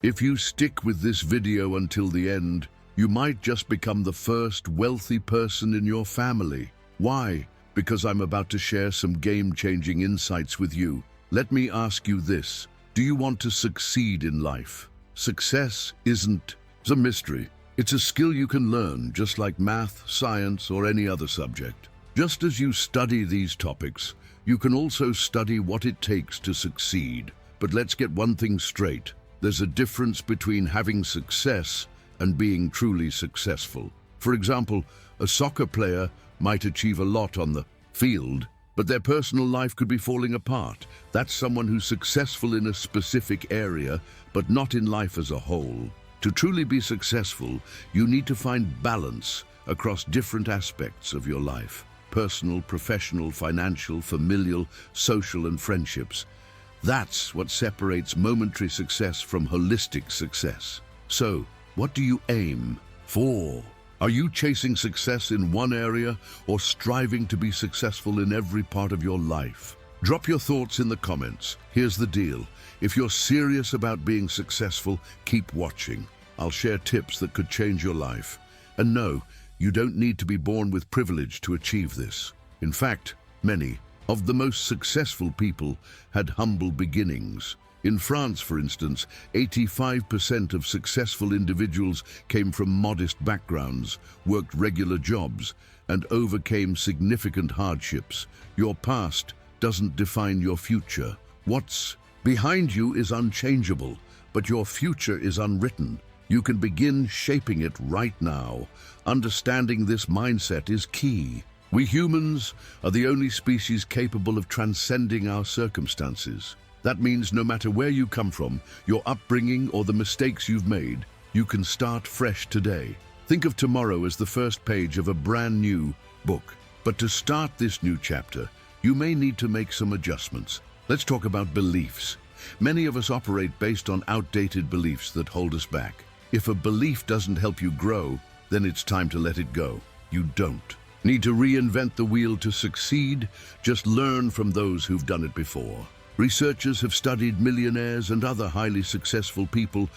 If you stick with this video until the end, you might just become the first wealthy person in your family. Why? Because I'm about to share some game-changing insights with you. Let me ask you this. Do you want to succeed in life? Success isn't a mystery. It's a skill you can learn, just like math, science, or any other subject. Just as you study these topics, you can also study what it takes to succeed. But let's get one thing straight. There's a difference between having success and being truly successful. For example, a soccer player might achieve a lot on the field, but their personal life could be falling apart. That's someone who's successful in a specific area, but not in life as a whole. To truly be successful, you need to find balance across different aspects of your life. Personal, professional, financial, familial, social, and friendships. That's what separates momentary success from holistic success. So, what do you aim for? Are you chasing success in one area or striving to be successful in every part of your life? Drop your thoughts in the comments. Here's the deal. If you're serious about being successful, keep watching. I'll share tips that could change your life. And no, you don't need to be born with privilege to achieve this. In fact, many of the most successful people had humble beginnings. In France, for instance, 85% of successful individuals came from modest backgrounds, worked regular jobs, and overcame significant hardships. Your past doesn't define your future. What's behind you is unchangeable, but your future is unwritten. You can begin shaping it right now. Understanding this mindset is key. We humans are the only species capable of transcending our circumstances. That means no matter where you come from, your upbringing, or the mistakes you've made, you can start fresh today. Think of tomorrow as the first page of a brand new book. But to start this new chapter, you may need to make some adjustments. Let's talk about beliefs. Many of us operate based on outdated beliefs that hold us back. If a belief doesn't help you grow, then it's time to let it go. You don't need to reinvent the wheel to succeed. Just learn from those who've done it before. Researchers have studied millionaires and other highly successful people,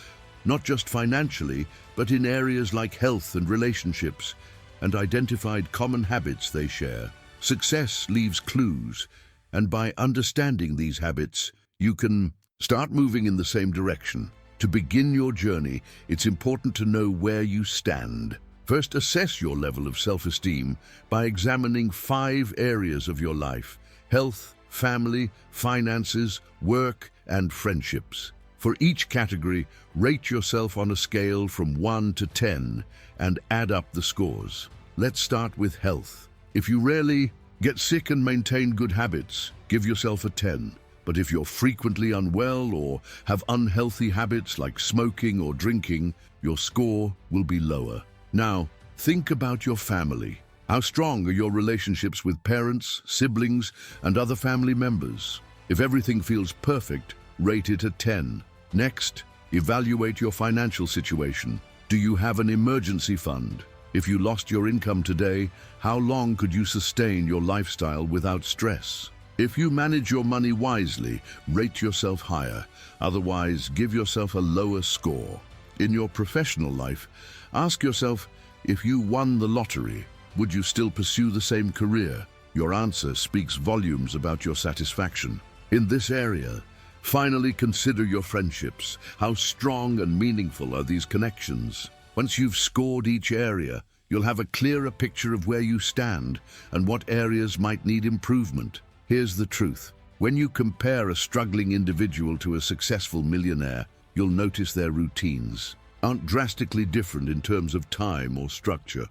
not just financially, but in areas like health and relationships, and identified common habits they share. Success leaves clues, and by understanding these habits, you can start moving in the same direction. To begin your journey, it's important to know where you stand. First, assess your level of self-esteem by examining 5 areas of your life: health, family, finances, work, and friendships. For each category, rate yourself on a scale from 1 to 10 and add up the scores. Let's start with health. If you rarely get sick and maintain good habits, give yourself a 10. But if you're frequently unwell or have unhealthy habits like smoking or drinking, your score will be lower. Now, think about your family. How strong are your relationships with parents, siblings, and other family members? If everything feels perfect, rate it a 10. Next, evaluate your financial situation. Do you have an emergency fund? If you lost your income today, how long could you sustain your lifestyle without stress? If you manage your money wisely, rate yourself higher. Otherwise, give yourself a lower score. In your professional life, ask yourself, if you won the lottery, would you still pursue the same career? Your answer speaks volumes about your satisfaction. In this area, finally consider your friendships. How strong and meaningful are these connections? Once you've scored each area, you'll have a clearer picture of where you stand and what areas might need improvement. Here's the truth. When you compare a struggling individual to a successful millionaire, you'll notice their routines aren't drastically different in terms of time or structure.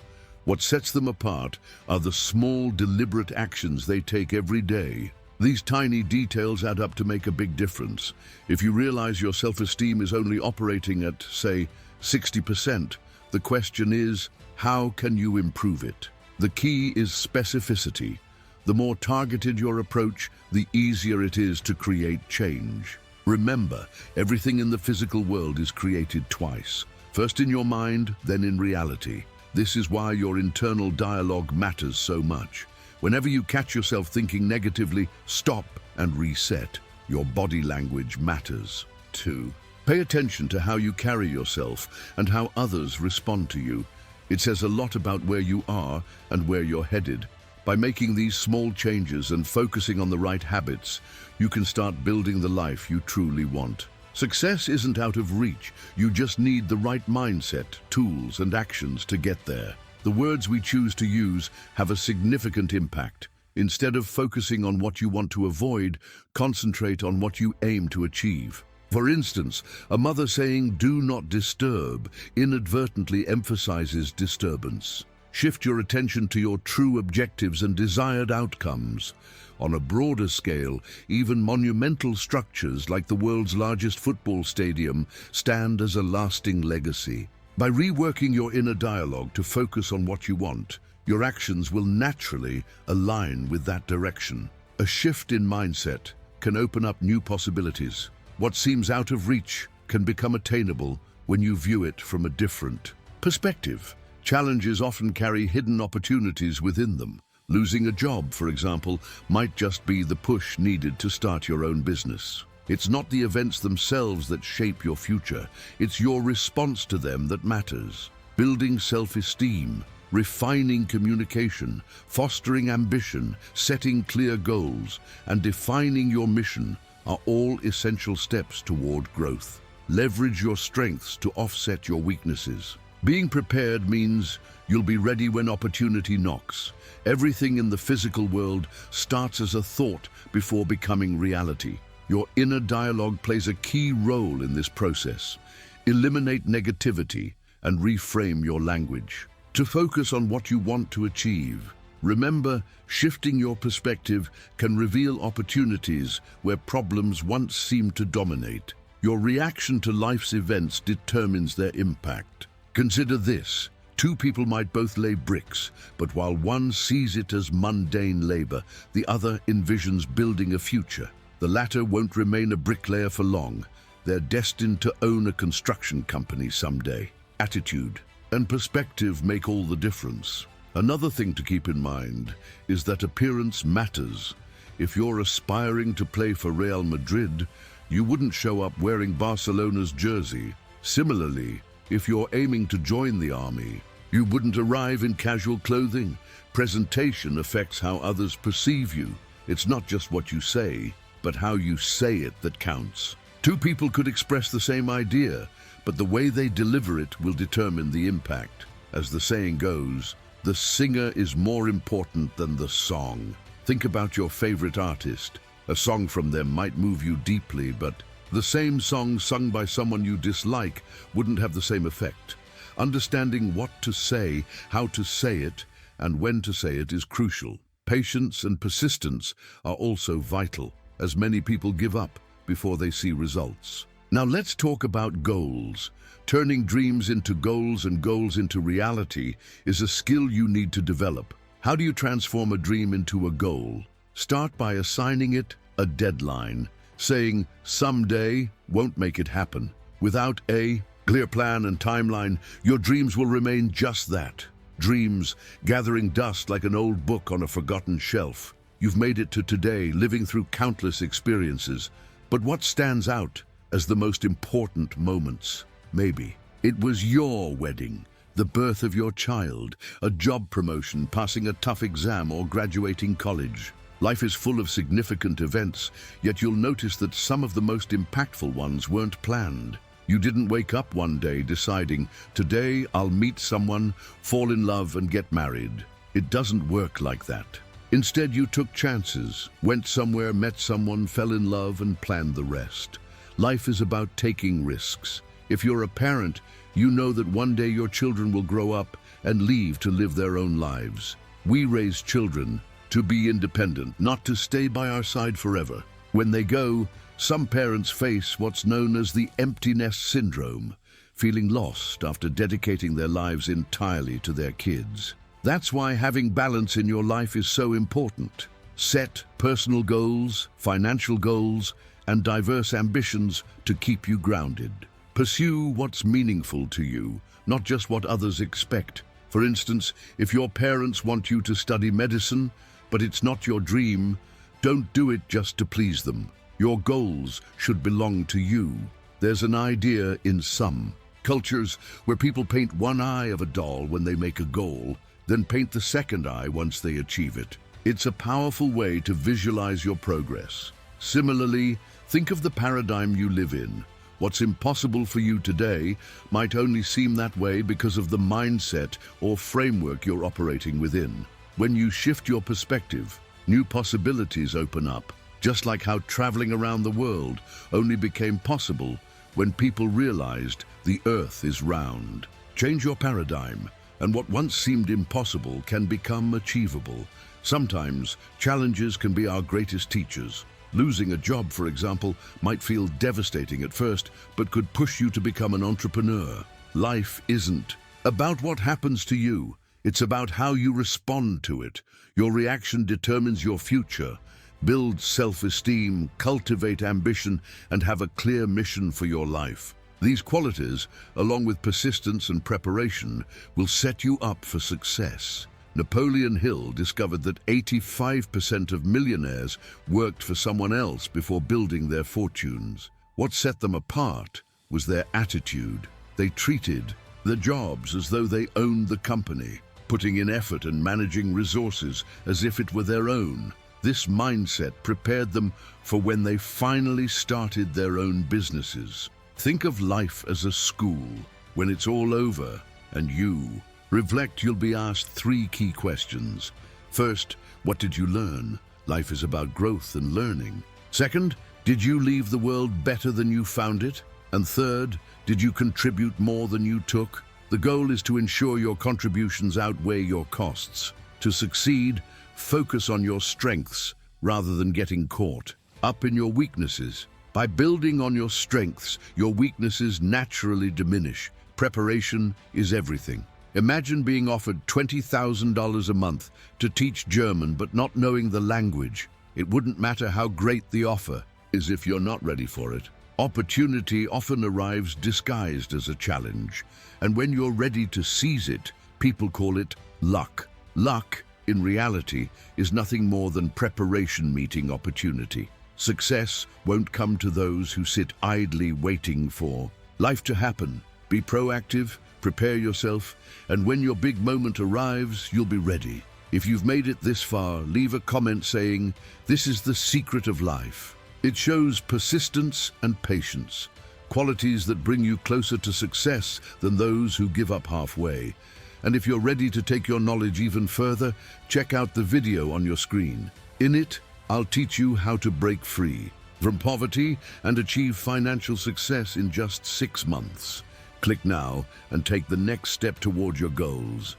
What sets them apart are the small, deliberate actions they take every day. These tiny details add up to make a big difference. If you realize your self-esteem is only operating at, say, 60%, the question is, how can you improve it? The key is specificity. The more targeted your approach, the easier it is to create change. Remember, everything in the physical world is created twice. First in your mind, then in reality. This is why your internal dialogue matters so much. Whenever you catch yourself thinking negatively, stop and reset. Your body language matters too. Pay attention to how you carry yourself and how others respond to you. It says a lot about where you are and where you're headed. By making these small changes and focusing on the right habits, you can start building the life you truly want. Success isn't out of reach. You just need the right mindset, tools, and actions to get there. The words we choose to use have a significant impact. Instead of focusing on what you want to avoid, concentrate on what you aim to achieve. For instance, a mother saying, "Do not disturb," inadvertently emphasizes disturbance. Shift your attention to your true objectives and desired outcomes. On a broader scale, even monumental structures like the world's largest football stadium stand as a lasting legacy. By reworking your inner dialogue to focus on what you want, your actions will naturally align with that direction. A shift in mindset can open up new possibilities. What seems out of reach can become attainable when you view it from a different perspective. Challenges often carry hidden opportunities within them. Losing a job, for example, might just be the push needed to start your own business. It's not the events themselves that shape your future. It's your response to them that matters. Building self-esteem, refining communication, fostering ambition, setting clear goals, and defining your mission are all essential steps toward growth. Leverage your strengths to offset your weaknesses. Being prepared means you'll be ready when opportunity knocks. Everything in the physical world starts as a thought before becoming reality. Your inner dialogue plays a key role in this process. Eliminate negativity and reframe your language to focus on what you want to achieve. Remember, shifting your perspective can reveal opportunities where problems once seemed to dominate. Your reaction to life's events determines their impact. Consider this. Two people might both lay bricks, but while one sees it as mundane labor, the other envisions building a future. The latter won't remain a bricklayer for long. They're destined to own a construction company someday. Attitude and perspective make all the difference. Another thing to keep in mind is that appearance matters. If you're aspiring to play for Real Madrid, you wouldn't show up wearing Barcelona's jersey. Similarly, if you're aiming to join the army, you wouldn't arrive in casual clothing. Presentation affects how others perceive you. It's not just what you say, but how you say it that counts. Two people could express the same idea, but the way they deliver it will determine the impact. As the saying goes, the singer is more important than the song. Think about your favorite artist. A song from them might move you deeply, but the same song sung by someone you dislike wouldn't have the same effect. Understanding what to say, how to say it, and when to say it is crucial. Patience and persistence are also vital, as many people give up before they see results. Now let's talk about goals. Turning dreams into goals and goals into reality is a skill you need to develop. How do you transform a dream into a goal? Start by assigning it a deadline. Saying someday won't make it happen. Without a clear plan and timeline, your dreams will remain just that. Dreams gathering dust like an old book on a forgotten shelf. You've made it to today, living through countless experiences. But what stands out as the most important moments? Maybe it was your wedding, the birth of your child, a job promotion, passing a tough exam, or graduating college. Life is full of significant events, yet you'll notice that some of the most impactful ones weren't planned. You didn't wake up one day deciding, "Today I'll meet someone, fall in love, and get married." It doesn't work like that. Instead, you took chances, went somewhere, met someone, fell in love, and planned the rest. Life is about taking risks. If you're a parent, you know that one day your children will grow up and leave to live their own lives. We raise children to be independent, not to stay by our side forever. When they go, some parents face what's known as the empty nest syndrome, feeling lost after dedicating their lives entirely to their kids. That's why having balance in your life is so important. Set personal goals, financial goals, and diverse ambitions to keep you grounded. Pursue what's meaningful to you, not just what others expect. For instance, if your parents want you to study medicine, but it's not your dream, don't do it just to please them. Your goals should belong to you. There's an idea in some cultures where people paint one eye of a doll when they make a goal, then paint the second eye once they achieve it. It's a powerful way to visualize your progress. Similarly, think of the paradigm you live in. What's impossible for you today might only seem that way because of the mindset or framework you're operating within. When you shift your perspective, new possibilities open up, just like how traveling around the world only became possible when people realized the Earth is round. Change your paradigm, and what once seemed impossible can become achievable. Sometimes, challenges can be our greatest teachers. Losing a job, for example, might feel devastating at first, but could push you to become an entrepreneur. Life isn't about what happens to you. It's about how you respond to it. Your reaction determines your future. Build self-esteem, cultivate ambition, and have a clear mission for your life. These qualities, along with persistence and preparation, will set you up for success. Napoleon Hill discovered that 85% of millionaires worked for someone else before building their fortunes. What set them apart was their attitude. They treated their jobs as though they owned the company, putting in effort and managing resources as if it were their own. This mindset prepared them for when they finally started their own businesses. Think of life as a school. When it's all over and you reflect, you'll be asked 3 key questions. First, what did you learn? Life is about growth and learning. Second, did you leave the world better than you found it? And third, did you contribute more than you took? The goal is to ensure your contributions outweigh your costs. To succeed, focus on your strengths rather than getting caught up in your weaknesses. By building on your strengths, your weaknesses naturally diminish. Preparation is everything. Imagine being offered $20,000 a month to teach German but not knowing the language. It wouldn't matter how great the offer is if you're not ready for it. Opportunity often arrives disguised as a challenge, and when you're ready to seize it, people call it luck. Luck, in reality, is nothing more than preparation meeting opportunity. Success won't come to those who sit idly waiting for life to happen. Be proactive, prepare yourself, and when your big moment arrives, you'll be ready. If you've made it this far, leave a comment saying, "This is the secret of life." It shows persistence and patience, qualities that bring you closer to success than those who give up halfway. And if you're ready to take your knowledge even further, check out the video on your screen. In it, I'll teach you how to break free from poverty and achieve financial success in just 6 months. Click now and take the next step toward your goals.